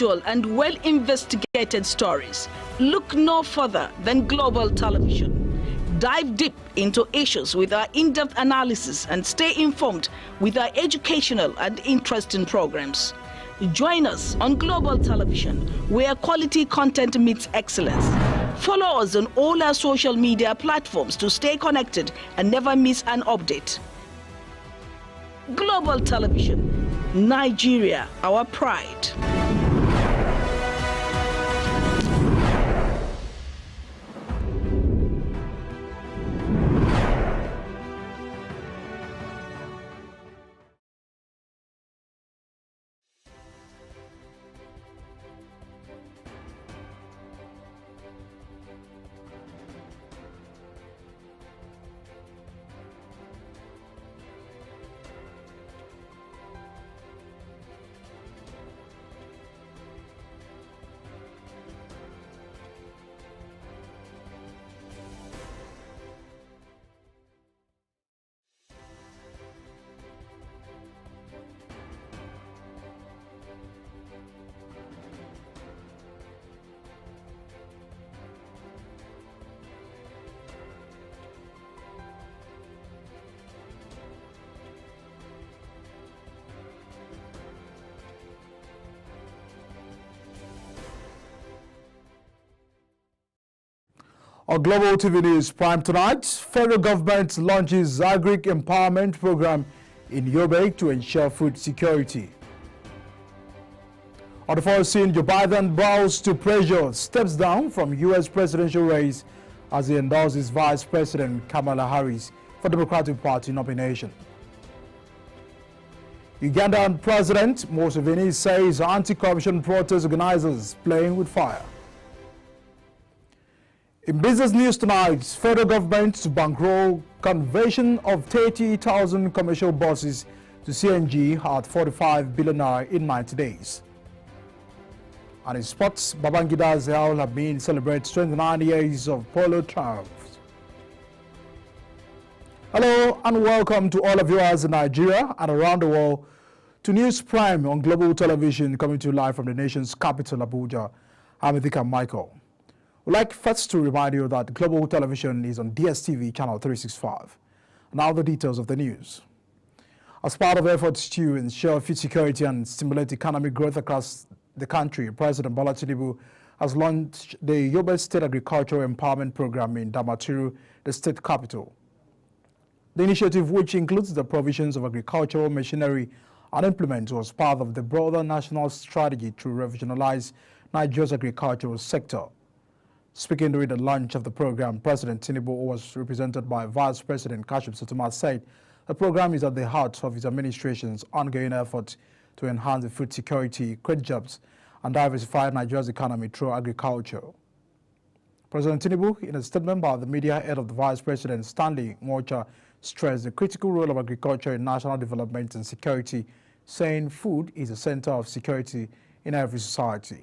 factual and well-investigated stories. Look no further than Global Television. Dive deep into issues with our in-depth analysis and stay informed with our educational and interesting programs. Join us on Global Television, where quality content meets excellence. Follow us on all our social media platforms to stay connected and never miss an update. Global Television, Nigeria, our pride. On Global TV News Prime tonight, federal government launches agric empowerment program in Yobe to ensure food security. On the foreign scene, Joe Biden bows to pressure, steps down from U.S. presidential race as he endorses Vice President Kamala Harris for Democratic Party nomination. Ugandan President Museveni says anti-corruption protest organizers playing with fire. In business news tonight, federal government to bankroll conversion of 30,000 commercial buses to CNG at 45 billion naira in 90 days. And in sports, Babangida Zahal have been celebrates 29 years of polo triumphs. Hello and welcome to all of viewers in Nigeria and around the world to News Prime on Global Television, coming to you live from the nation's capital, Abuja. I'm Edika Michael. We'd like first to remind you that Global Television is on DSTV channel 365. Now the details of the news. As part of efforts to ensure food security and stimulate economic growth across the country, President Bola Tinubu has launched the Yobe State Agricultural Empowerment Program in Damaturu, the state capital. The initiative, which includes the provisions of agricultural machinery and implements, was part of the broader national strategy to revitalize Nigeria's agricultural sector. Speaking during the launch of the program, President Tinubu, who was represented by Vice President Kashim Shettima, said the program is at the heart of his administration's ongoing effort to enhance the food security, create jobs, and diversify Nigeria's economy through agriculture. President Tinubu, in a statement by the media head of the Vice President, Stanley Mocha, stressed the critical role of agriculture in national development and security, saying food is the center of security in every society.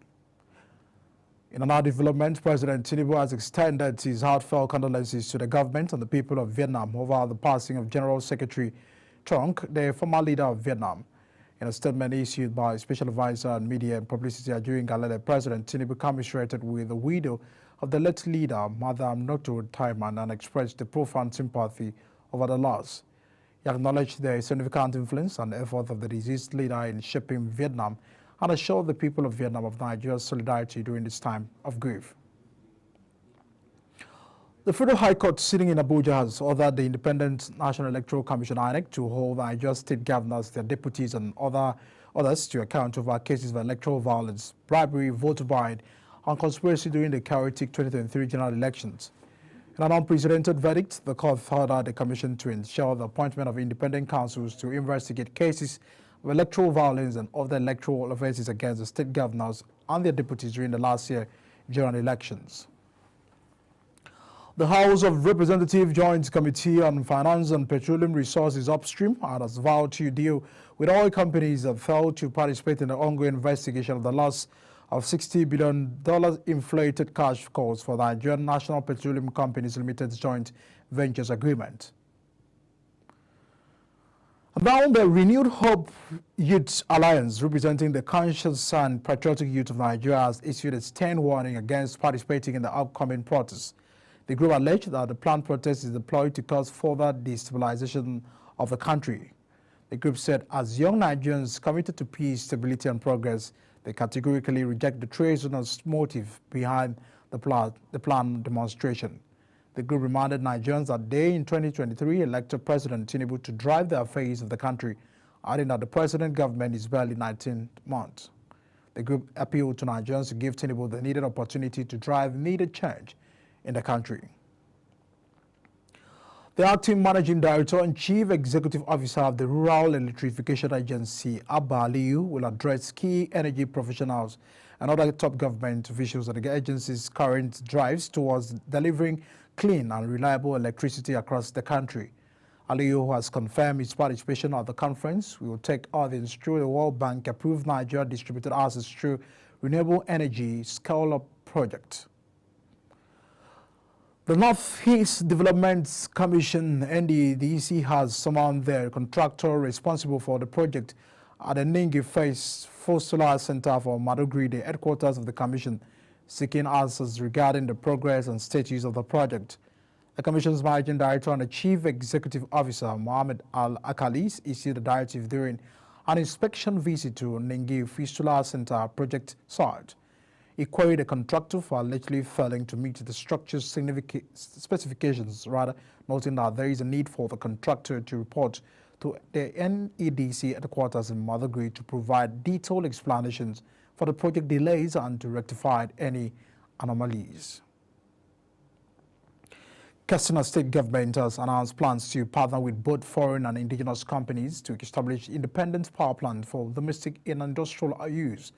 In another development, President Tinubu has extended his heartfelt condolences to the government and the people of Vietnam over the passing of General Secretary Trong, the former leader of Vietnam. In a statement issued by Special Advisor on Media and Publicity Ajuri Ngalale, President Tinubu commiserated with the widow of the late leader, Madam Noto Taiman, and expressed the profound sympathy over the loss. He acknowledged the significant influence and effort of the deceased leader in shaping Vietnam and assured the people of Vietnam of Nigeria's solidarity during this time of grief. The Federal High Court sitting in Abuja has ordered the Independent National Electoral Commission (INEC) to hold Nigeria's state governors, their deputies, and others to account over cases of electoral violence, bribery, voter buying, and conspiracy during the chaotic 2023 general elections. In an unprecedented verdict, the court ordered the commission to ensure the appointment of independent counsels to investigate cases of electoral violence and other electoral offences against the state governors and their deputies during the last year general elections. The House of Representatives Joint Committee on Finance and Petroleum Resources Upstream has vowed to deal with oil companies that failed to participate in the ongoing investigation of the loss of $60 billion inflated cash calls for the Nigerian National Petroleum Companies Limited's joint ventures agreement. Now, the Renewed Hope Youth Alliance, representing the conscious and patriotic youth of Nigeria, has issued a stern warning against participating in the upcoming protests. The group alleged that the planned protest is deployed to cause further destabilization of the country. The group said, as young Nigerians committed to peace, stability, and progress, they categorically reject the treasonous motive behind the planned demonstration. The group reminded Nigerians that they, in 2023, elected President Tinubu to drive the affairs of the country, adding that the present government is barely 19 months. The group appealed to Nigerians to give Tinubu the needed opportunity to drive needed change in the country. The acting managing director and chief executive officer of the Rural Electrification Agency, Abba Aliyu, will address key energy professionals and other top government officials on the agency's current drives towards delivering clean and reliable electricity across the country. Aliyu, who has confirmed his participation at the conference, will take audience through the World Bank approved Nigeria Distributed Assets through Renewable Energy Scale-Up Project. The Northeast Development Commission, NDDC, has summoned their contractor responsible for the project at the Ningi Phase 4 Solar Center for Maduguri, the headquarters of the commission, seeking answers regarding the progress and status of the project. The commission's managing director and the chief executive officer, Mohammed Al-Akalis, issued a directive during an inspection visit to Ningi Phase Solar Center project site. He queried the contractor for allegedly failing to meet the structure's specifications, noting that there is a need for the contractor to report to the NEDC headquarters in Maduguri to provide detailed explanations for the project delays and to rectify any anomalies. Katsina State government has announced plans to partner with both foreign and indigenous companies to establish independent power plant for domestic and industrial use.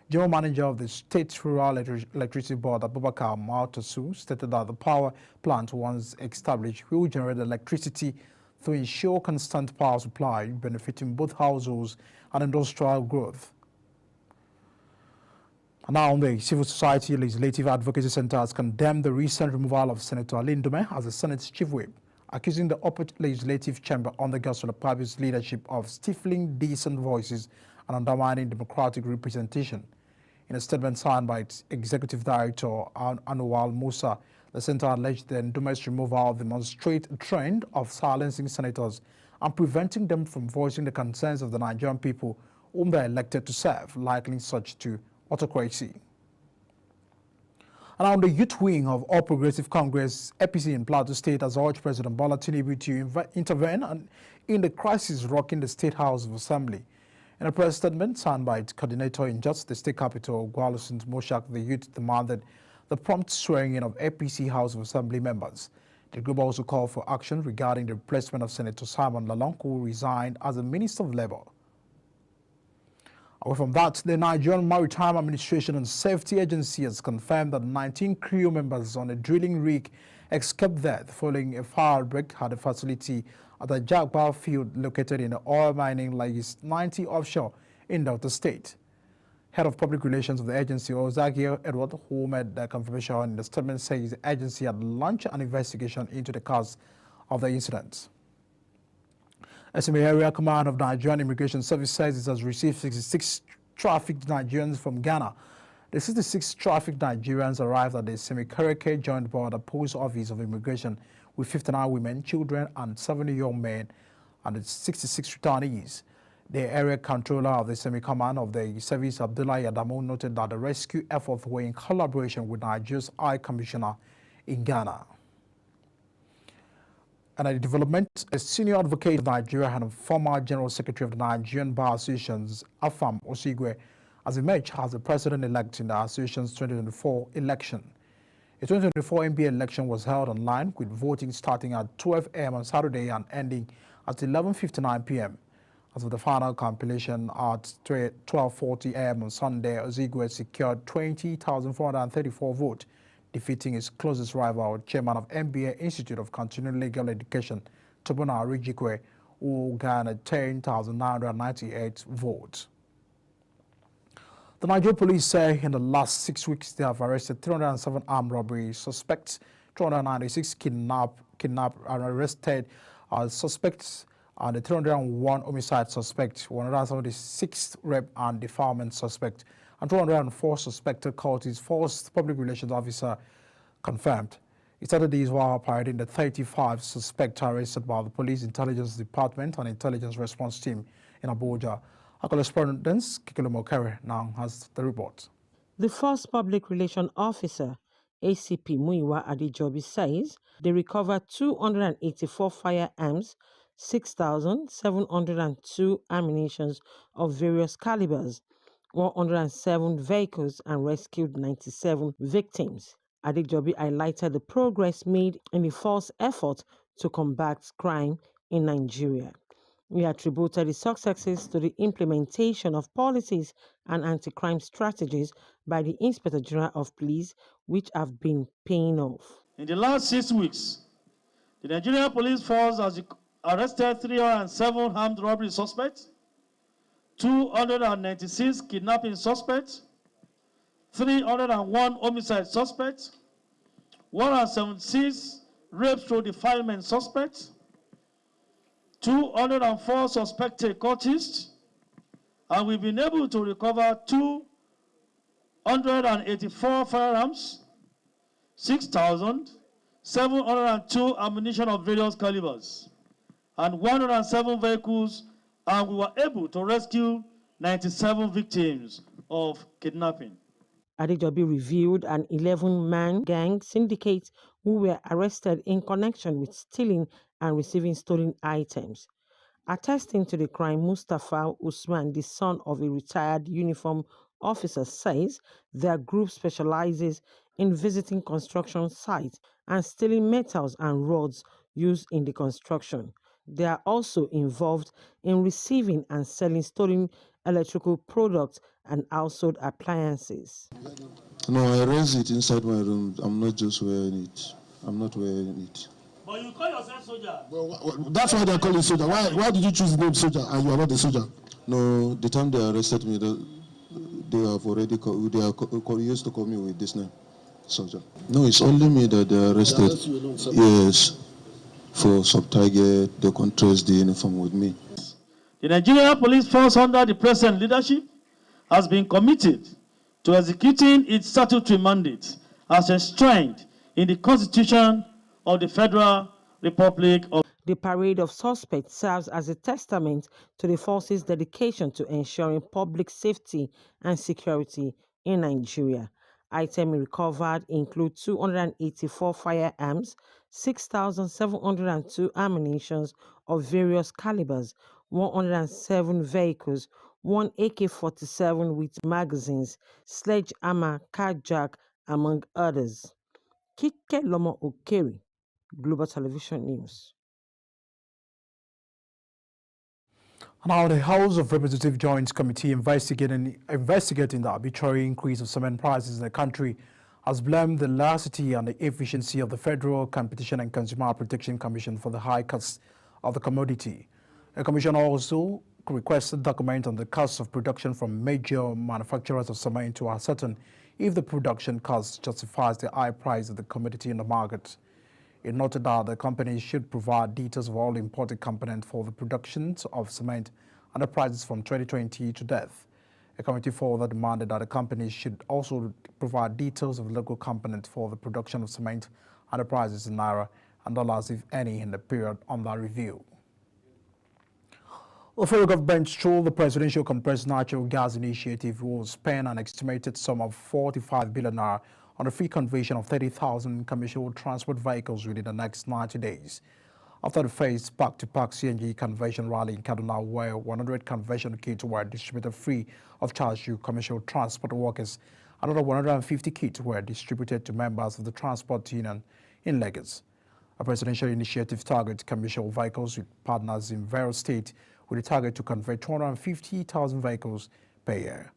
General Manager of the State Rural Electricity Board, Abubakar Mautasu, stated that the power plant, once established, will generate electricity to ensure constant power supply, benefiting both households and industrial growth. And now, the Civil Society Legislative Advocacy Center has condemned the recent removal of Senator Alindume as the Senate's chief whip, accusing the upper legislative chamber under Godswill Akpabio's leadership of stifling decent voices and undermining democratic representation. In a statement signed by its executive director, Anwar Musa, the center alleged the Ndume's removal demonstrates a trend of silencing senators and preventing them from voicing the concerns of the Nigerian people whom they are elected to serve, likening such to autocracy. And on the youth wing of All Progressive Congress, APC in Plateau State has urged President Bola Tinubu to intervene in the crisis rocking the State House of Assembly. In a press statement signed by its coordinator in just the state capital, Gwalusin Moshak, the youth demanded the prompt swearing-in of APC House of Assembly members. The group also called for action regarding the replacement of Senator Simon Lalong, who resigned as the Minister of Labour. Away from that, the Nigerian Maritime Administration and Safety Agency has confirmed that 19 crew members on a drilling rig escaped death following a fire outbreak at a facility at the Jagba field located in the oil mining Lagos 90 offshore in Delta State. Head of Public Relations of the agency, Ozagio Edward, who made the confirmation in the statement, says the agency had launched an investigation into the cause of the incident. SMA Area Command of Nigerian Immigration Service says it has received 66 trafficked Nigerians from Ghana. The 66 trafficked Nigerians arrived at the Semi-Kereke Joint Border Post Office of Immigration with 59 women, children, and 70 young men, and the 66 returnees. The area controller of the semi-command of the service, Abdullah Adamu, noted that the rescue efforts were in collaboration with Nigeria's High Commissioner in Ghana. And at the development, a senior advocate of Nigeria and a former General Secretary of the Nigerian Bar Associations, Afam Osigwe, has emerged as the president-elect in the association's 2024 election. The 2024 NBA election was held online, with voting starting at 12 a.m. on Saturday and ending at 11:59 p.m. As of the final compilation at 12:40 a.m. on Sunday, Osigwe secured 20,434 votes, defeating his closest rival, chairman of NBA Institute of Continuing Legal Education, Tobuna Rijikwe, who garnered 10,998 votes. The Nigerian police say in the last 6 weeks they have arrested 307 armed robbery suspects, 296 kidnapped and arrested suspects and the 301 homicide suspect, 176 rape and defilement suspect, and 204 suspected cultists, false public relations officer confirmed. It started these while parading the 35 suspects arrested by the Police Intelligence Department and Intelligence Response Team in Abuja. Our correspondent, Kikilo Mokere, now has the report. The first public relations officer, ACP Muyiwa Adejobi, says they recovered 284 firearms, 6,702 ammunition of various calibers, 107 vehicles, and rescued 97 victims. Adejobi highlighted the progress made in the force effort to combat crime in Nigeria. We attributed the successes to the implementation of policies and anti-crime strategies by the Inspector General of Police, which have been paying off. In the last 6 weeks, the Nigerian Police Force has arrested 307 armed robbery suspects, 296 kidnapping suspects, 301 homicide suspects, 176 rape through defilement suspects, 204 suspected cultists, and we've been able to recover 284 firearms, 6,702 ammunition of various calibers, and 107 vehicles, and we were able to rescue 97 victims of kidnapping. Adejobi revealed an 11-man gang syndicate who were arrested in connection with stealing and receiving stolen items. Attesting to the crime, Mustafa Usman, the son of a retired uniform officer, says their group specializes in visiting construction sites and stealing metals and rods used in the construction. They are also involved in receiving and selling stolen electrical products and household appliances. No, I raise it inside my room. I'm not just wearing it. I'm not wearing it. But you call yourself soldier. Well, that's why they call you soldier. Why did you choose the name soldier and you are not a soldier? No, the time they arrested me, they have already used to call me with this name, soldier. No, it's only me that they arrested. Yes, for sub-target, they contrast the uniform with me. The Nigerian Police Force, under the present leadership, has been committed to executing its statutory mandate as enshrined in the Constitution of the Federal Republic of. The parade of suspects serves as a testament to the force's dedication to ensuring public safety and security in Nigeria. Items recovered include 284 firearms, 6,702 ammunition of various calibers, 107 vehicles, 1 AK-47 with magazines, sledgehammer, carjack, among others. Kike Lomo Okeri, Global Television News. Now, the House of Representatives Joint Committee investigating the arbitrary increase of cement prices in the country has blamed the laxity and the efficiency of the Federal Competition and Consumer Protection Commission for the high cost of the commodity. The commission also requested documents on the cost of production from major manufacturers of cement to ascertain if the production cost justifies the high price of the commodity in the market. It noted that the companies should provide details of all imported components for the production of cement and the prices from 2020 to date. A committee further demanded that the companies should also provide details of local components for the production of cement and the prices in naira and dollars, if any, in the period under review. The federal government, through the Presidential Compressed Natural Gas Initiative, will spend an estimated sum of 45 billion naira on the free conversion of 30,000 commercial transport vehicles within the next 90 days. After the phased park-to-park CNG conversion rally in Kaduna, where 100 conversion kits were distributed free of charge to commercial transport workers, another 150 kits were distributed to members of the transport union in Lagos. A presidential initiative targets commercial vehicles with partners in various states, with a target to convert 250,000 vehicles per year.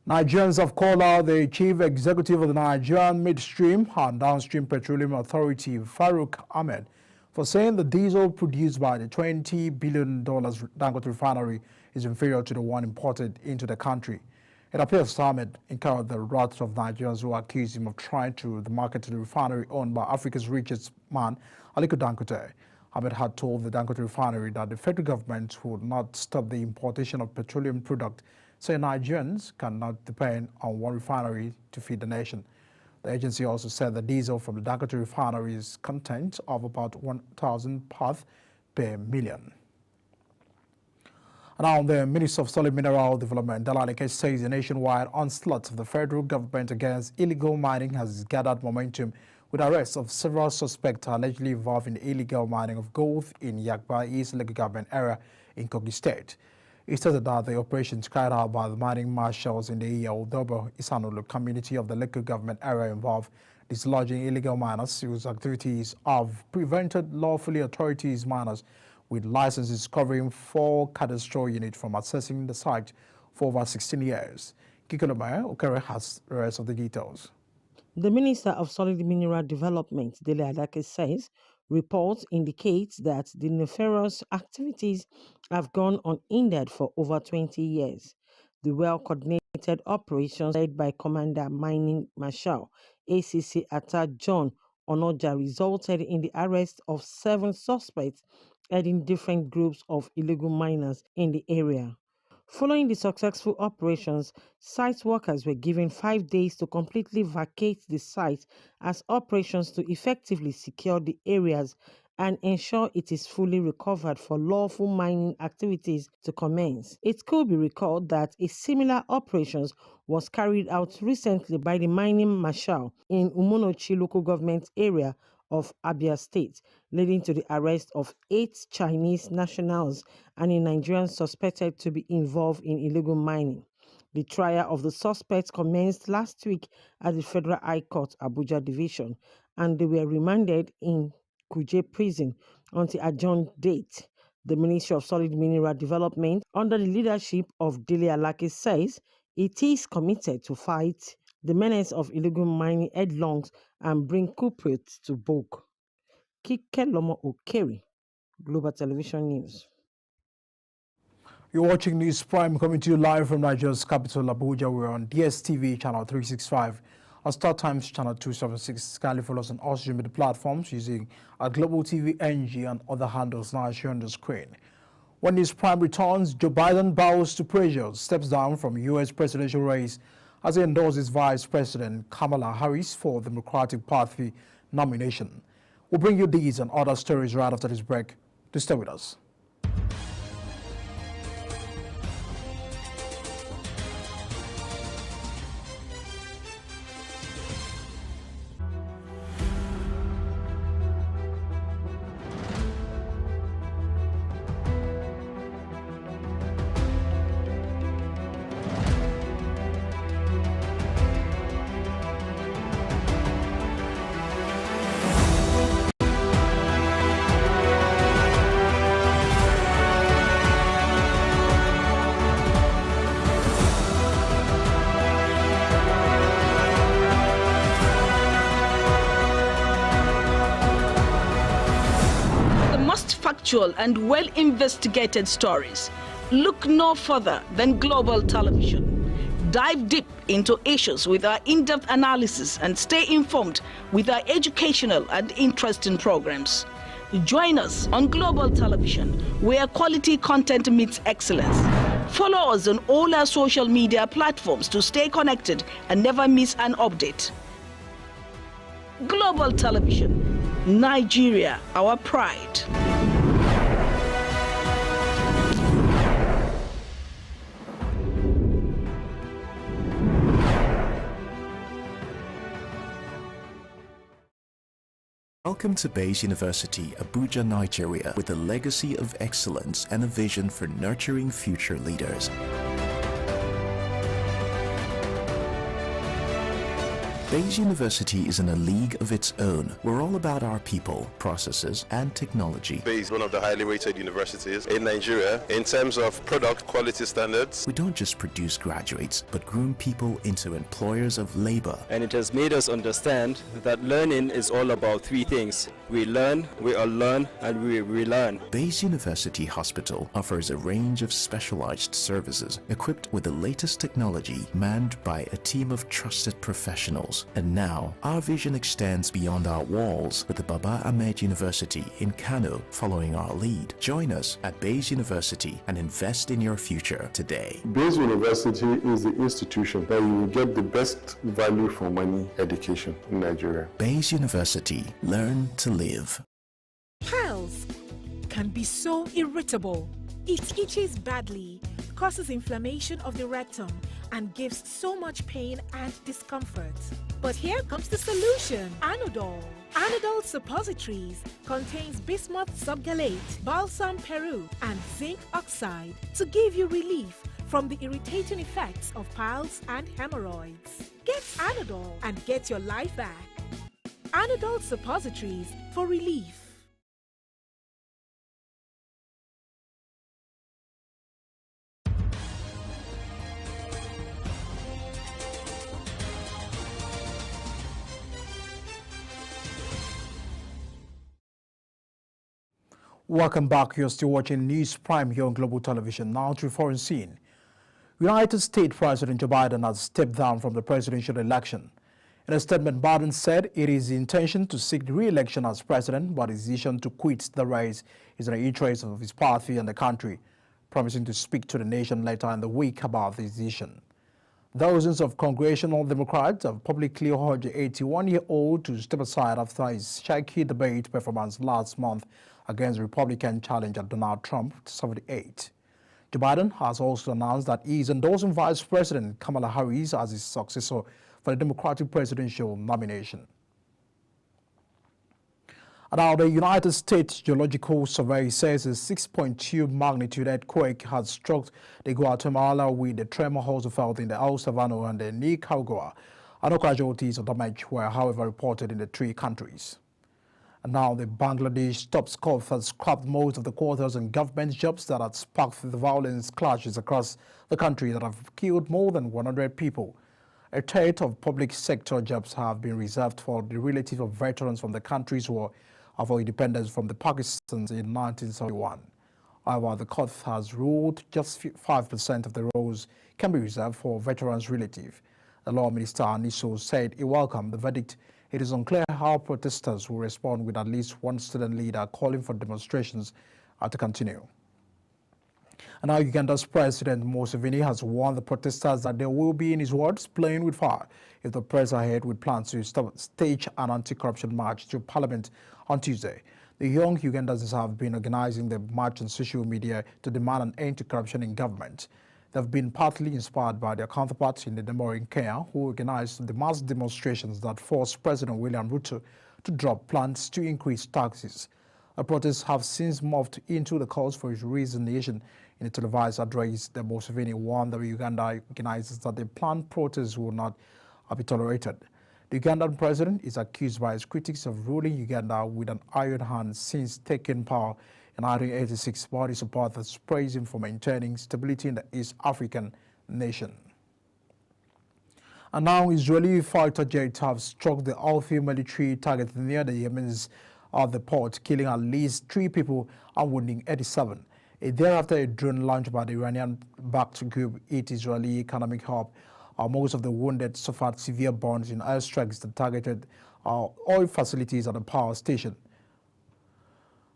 Nigerians have called out the chief executive of the Nigerian Midstream and Downstream Petroleum Authority, Farouk Ahmed, for saying the diesel produced by the $20 billion Dangote refinery is inferior to the one imported into the country. It appears Ahmed incurred the wrath of Nigerians who accused him of trying to market the refinery owned by Africa's richest man, Aliko Dangote. Ahmed had told the Dangote refinery that the federal government would not stop the importation of petroleum products, saying Nigerians cannot depend on one refinery to feed the nation. The agency also said the diesel from the Dangote refinery is content of about 1,000 parts per million. Now, the Minister of Solid Mineral Development, Dele Alake, says the nationwide onslaught of the federal government against illegal mining has gathered momentum with arrests of several suspects allegedly involved in illegal mining of gold in Yagba East Local Government area in Kogi State. It stated that the operations carried out by the mining marshals in the Odobo Isanolo community of the local government area involved dislodging illegal miners whose activities have prevented lawfully authorities miners with licenses covering 4 cadastral units from accessing the site for over 16 years. Kikolomaya Okere has the rest of the details. The Minister of Solid Mineral Development, Dele Alake, says reports indicate that the nefarious activities have gone unhindered for over 20 years. The well-coordinated operations led by Commander Mining Marshal ACC Atta John Onoja resulted in the arrest of 7 suspects heading different groups of illegal miners in the area. Following the successful operations, site workers were given 5 days to completely vacate the site as operations to effectively secure the areas and ensure it is fully recovered for lawful mining activities to commence. It could be recalled that a similar operations was carried out recently by the mining marshal in Umunochi local government area of Abia State, leading to the arrest of 8 Chinese nationals and a Nigerian suspected to be involved in illegal mining. The trial of the suspects commenced last week at the Federal High Court, Abuja Division, and they were remanded in Kuje Prison until adjourned date. The Ministry of Solid Mineral Development, under the leadership of Dele Alake, says it is committed to fight the menace of illegal mining headlong and bring culprits to book. Kikolomaya Okere, Global Television News. You're watching News Prime coming to you live from Nigeria's capital, Abuja. We're on DSTV channel 365, on Star Times channel 276. Kindly follow us on all social media platforms using our Global TV NG and other handles now shown on the screen. When News Prime returns, Joe Biden bows to pressure, steps down from U.S. presidential race as he endorses Vice President Kamala Harris for the Democratic Party nomination. We'll bring you these and other stories right after this break. To stay with us. And well-investigated stories. Look no further than Global Television. Dive deep into issues with our in-depth analysis and stay informed with our educational and interesting programs. Join us on Global Television, where quality content meets excellence. Follow us on all our social media platforms to stay connected and never miss an update. Global Television, Nigeria, our pride. Welcome to Bayes University, Abuja, Nigeria, with a legacy of excellence and a vision for nurturing future leaders. Bayes University is in a league of its own. We're all about our people, processes, and technology. Bayes is one of the highly rated universities in Nigeria in terms of product quality standards. We don't just produce graduates, but groom people into employers of labor. And it has made us understand that learning is all about 3 things. We learn, we unlearn, and we relearn. Bayes University Hospital offers a range of specialized services equipped with the latest technology, manned by a team of trusted professionals. schools. And now, our vision extends beyond our walls with the Baba Ahmed University in Kano following our lead. Join us at Bayes University and invest in your future today. Bayes University is the institution that you will get the best value for money education in Nigeria. Bayes University. Learn to live. Piles can be so irritable. It itches badly, causes inflammation of the rectum, and gives so much pain and discomfort. But here comes the solution: Anadol. Anadol suppositories contains bismuth subgalate, balsam peru, and zinc oxide to give you relief from the irritating effects of piles and hemorrhoids. Get Anadol and get your life back. Anadol suppositories for relief. Welcome back. You're still watching News Prime here on Global Television. Now to foreign scene. United States President Joe Biden has stepped down from the presidential election. In a statement, Biden said it is his intention to seek re-election as president, but his decision to quit the race is in the interest of his party and the country, promising to speak to the nation later in the week about this decision. Thousands of congressional Democrats have publicly urged the 81-year-old to step aside after his shaky debate performance last month against the Republican challenger Donald Trump, 78. Joe Biden has also announced that he is endorsing Vice President Kamala Harris as his successor for the Democratic presidential nomination. And now, the United States Geological Survey says a 6.2 magnitude earthquake has struck the Guatemala, with the tremor also felt in the El Salvador and the Nicaragua. No casualties or damage were, however, reported in the three countries. And now the Bangladesh top scoff has scrapped most of the quarters and government jobs that had sparked the violence clashes across the country that have killed more than 100 people. A third of public sector jobs have been reserved for the relatives of veterans from the country's war for independence from the Pakistan in 1971. However, the court has ruled just 5% of the roles can be reserved for veterans' relatives. The law minister Aniso said he welcomed the verdict. It is unclear how protesters will respond, with at least one student leader calling for demonstrations to continue. And now Uganda's President Museveni has warned the protesters that they will be, in his words, playing with fire if the press ahead with plans to stage an anti-corruption march to Parliament on Tuesday. The young Ugandans have been organizing the march on social media to demand an end to corruption in government. They've been partly inspired by their counterparts in the neighboring Kenya, who organized the mass demonstrations that forced President William Ruto to drop plans to increase taxes. The protests have since morphed into the calls for his resignation. In a televised address, the Museveni warned the Uganda organizers that the planned protests will not be tolerated. The Ugandan president is accused by his critics of ruling Uganda with an iron hand since taking power in 1986, but his supporters praise him for maintaining stability in the East African nation. And now Israeli fighter jets have struck the Houthi military target near the Yemen's the port, killing at least 3 people and wounding 87. Thereafter, a drone launched by the Iranian-backed group hit Israeli economic hub. Most of the wounded suffered severe burns in airstrikes that targeted oil facilities at the power station.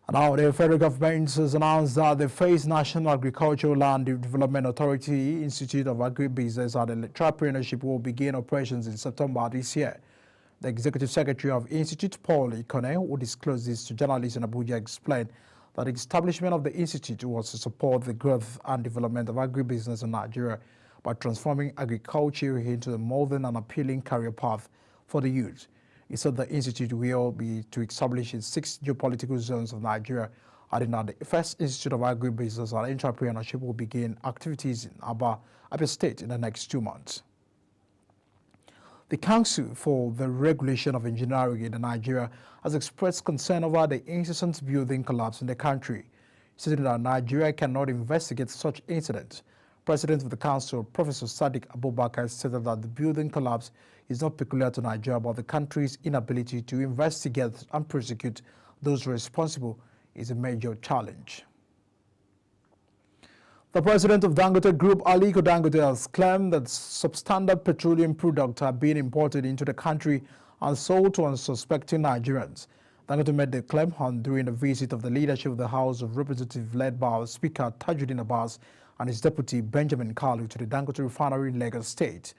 And now the federal government has announced that the Phase National Agricultural Land Development Authority Institute of Agribusiness and Entrepreneurship will begin operations in September this year. The Executive Secretary of Institute, Paul Ikone, who disclosed this to journalists in Abuja, explained that the establishment of the institute was to support the growth and development of agribusiness in Nigeria by transforming agriculture into a modern and appealing career path for the youth. He said the institute will be to establish in 6 geopolitical zones of Nigeria, adding that the first Institute of Agribusiness and Entrepreneurship will begin activities in Abia State in the next 2 months. The Council for the Regulation of Engineering in Nigeria has expressed concern over the incessant building collapse in the country, stating that Nigeria cannot investigate such incidents. President of the Council, Professor Sadiq Abubakar, stated that the building collapse is not peculiar to Nigeria, but the country's inability to investigate and prosecute those responsible is a major challenge. The president of Dangote Group, Aliko Dangote, has claimed that substandard petroleum products are being imported into the country and sold to unsuspecting Nigerians. Dangote made the claim during a visit of the leadership of the House of Representatives led by our Speaker Tajuddin Abbas and his deputy Benjamin Kalu to the Dangote refinery in Lagos State.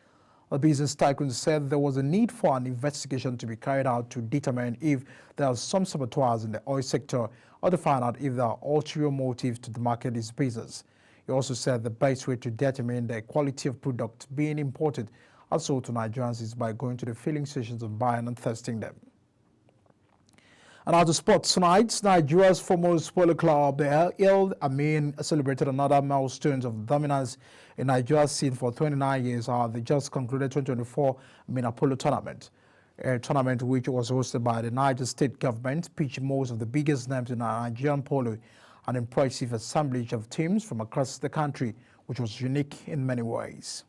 The business tycoon said there was a need for an investigation to be carried out to determine if there are some saboteurs in the oil sector or to find out if there are ulterior motives to market this business. He also said the best way to determine the quality of product being imported and sold to Nigerians is by going to the filling stations and buying and testing them. And out of sports tonight, Nigeria's foremost polo club, the El Amin, celebrated another milestone of dominance in Nigeria's scene for 29 years. They just concluded 2024 Mina Polo Tournament, a tournament which was hosted by the Niger State government, pitched most of the biggest names in Nigerian polo, an impressive assemblage of teams from across the country, which was unique in many ways.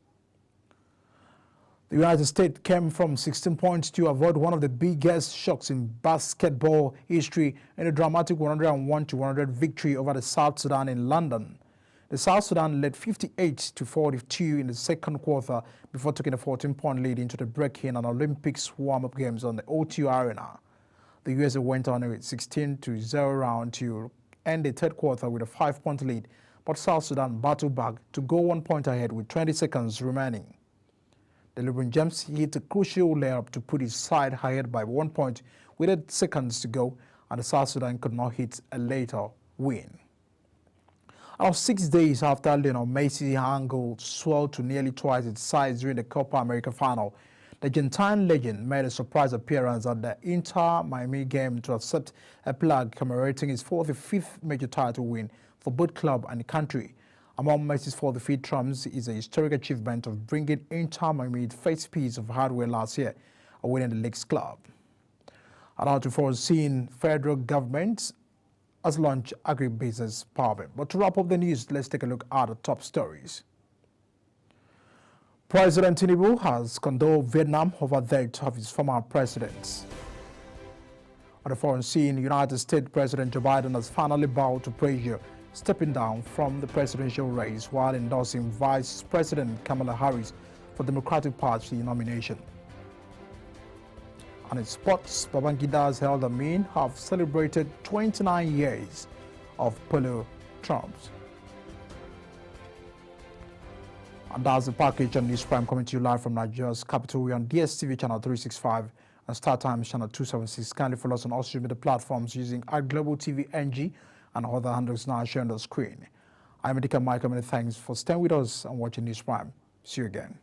The United States came from 16 points to avoid one of the biggest shocks in basketball history in a dramatic 101-100 victory over the South Sudan in London. The South Sudan led 58-42 in the second quarter before taking a 14-point lead into the break in an Olympics warm-up games on the O2 Arena. The USA went on a 16-0 round to end the third quarter with a 5-point lead, but South Sudan battled back to go 1 point ahead with 20 seconds remaining. LeBron James hit a crucial layup to put his side ahead by 1 point with 8 seconds to go, and the South Sudan could not hit a later win. Now, 6 days after Lionel Messi's angle swelled to nearly twice its size during the Copa America final, the Argentine legend made a surprise appearance at the Inter Miami game to accept a plaque commemorating his 45th major title win for both club and the country. Among Messi's 45 triumphs is a historic achievement of bringing Inter Miami its first piece of hardware last year, winning the league's club. And out to seeing federal government has launched agribusiness power. But to wrap up the news, let's take a look at the top stories. President Tinubu has condoled Vietnam over the death of his former presidents. On the foreign scene, United States President Joe Biden has finally bowed to pressure, stepping down from the presidential race while endorsing Vice President Kamala Harris for Democratic Party nomination. And in sports, Babangida's El Amin have celebrated 29 years of polo triumphs. And that's the package on News Prime coming to you live from Nigeria's capital. We're on DSTV channel 365 and StarTimes channel 276. Kindly follow us on all social media platforms using Global TV NG and other handles now shown on the screen. I'm Edika Michael. Many thanks for staying with us and watching News Prime. See you again.